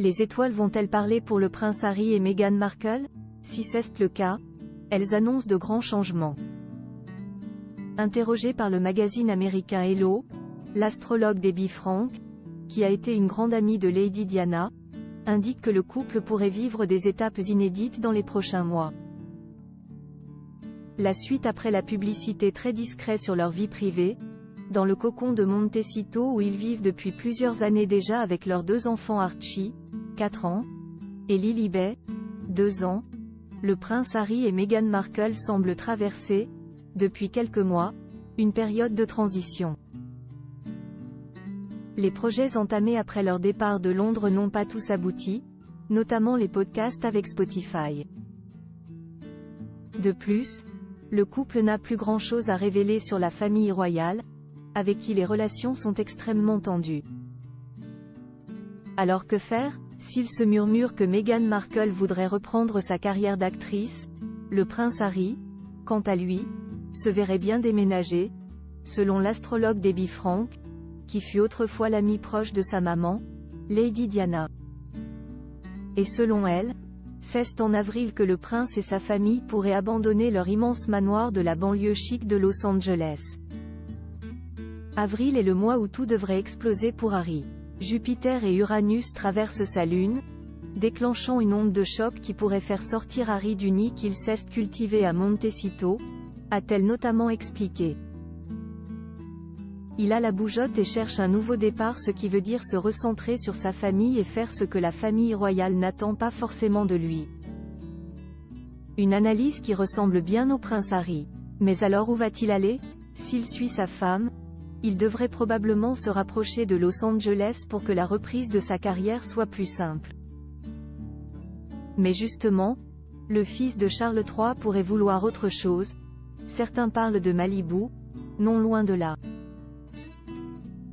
Les étoiles vont-elles parler pour le prince Harry et Meghan Markle? Si c'est le cas, elles annoncent de grands changements. Interrogée par le magazine américain Hello, l'astrologue Debbie Frank, qui a été une grande amie de Lady Diana, indique que le couple pourrait vivre des étapes inédites dans les prochains mois. La suite après la publicité très discrète sur leur vie privée, dans le cocon de Montecito où ils vivent depuis plusieurs années déjà avec leurs 2 enfants Archie, 4 ans, et Lilibet, 2 ans, le prince Harry et Meghan Markle semblent traverser, depuis quelques mois, une période de transition. Les projets entamés après leur départ de Londres n'ont pas tous abouti, notamment les podcasts avec Spotify. De plus, le couple n'a plus grand-chose à révéler sur la famille royale, avec qui les relations sont extrêmement tendues. Alors que faire? S'il se murmure que Meghan Markle voudrait reprendre sa carrière d'actrice, le prince Harry, quant à lui, se verrait bien déménager, selon l'astrologue Debbie Frank, qui fut autrefois l'amie proche de sa maman, Lady Diana. Et selon elle, c'est en avril que le prince et sa famille pourraient abandonner leur immense manoir de la banlieue chic de Los Angeles. Avril est le mois où tout devrait exploser pour Harry. Jupiter et Uranus traversent sa lune, déclenchant une onde de choc qui pourrait faire sortir Harry du nid qu'il cesse cultiver à Montecito, a-t-elle notamment expliqué. Il a la bougeotte et cherche un nouveau départ, ce qui veut dire se recentrer sur sa famille et faire ce que la famille royale n'attend pas forcément de lui. Une analyse qui ressemble bien au prince Harry. Mais alors où va-t-il aller? S'il suit sa femme, il devrait probablement se rapprocher de Los Angeles pour que la reprise de sa carrière soit plus simple. Mais justement, le fils de Charles III pourrait vouloir autre chose. Certains parlent de Malibu, non loin de là.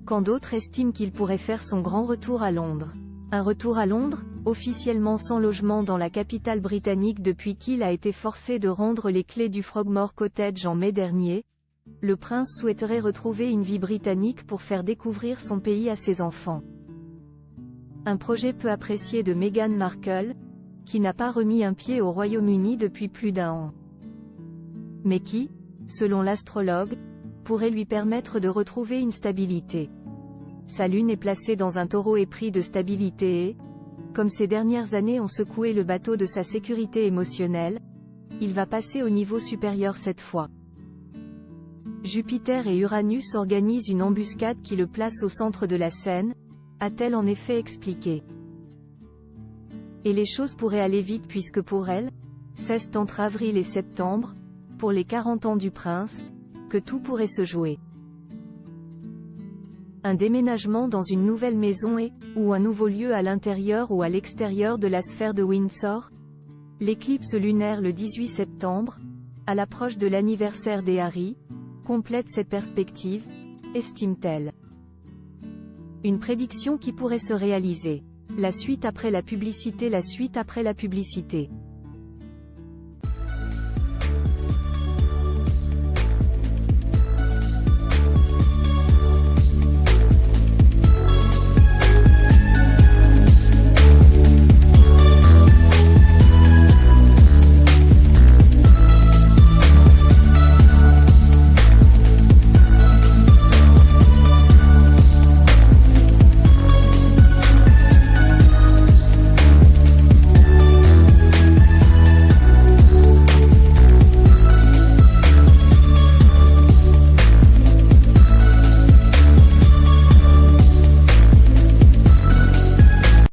Quand d'autres estiment qu'il pourrait faire son grand retour à Londres. Un retour à Londres, officiellement sans logement dans la capitale britannique depuis qu'il a été forcé de rendre les clés du Frogmore Cottage en mai dernier, le prince souhaiterait retrouver une vie britannique pour faire découvrir son pays à ses enfants. Un projet peu apprécié de Meghan Markle, qui n'a pas remis un pied au Royaume-Uni depuis plus d'1 an. Mais qui, selon l'astrologue, pourrait lui permettre de retrouver une stabilité. Sa lune est placée dans un taureau épris de stabilité et, comme ces dernières années ont secoué le bateau de sa sécurité émotionnelle, il va passer au niveau supérieur cette fois. Jupiter et Uranus organisent une embuscade qui le place au centre de la scène, a-t-elle en effet expliqué. Et les choses pourraient aller vite puisque pour elle, c'est entre avril et septembre, pour les 40 ans du prince, que tout pourrait se jouer. Un déménagement dans une nouvelle maison ou un nouveau lieu à l'intérieur ou à l'extérieur de la sphère de Windsor. L'éclipse lunaire le 18 septembre, à l'approche de l'anniversaire des Harry, complète cette perspective, estime-t-elle. Une prédiction qui pourrait se réaliser. La suite après la publicité.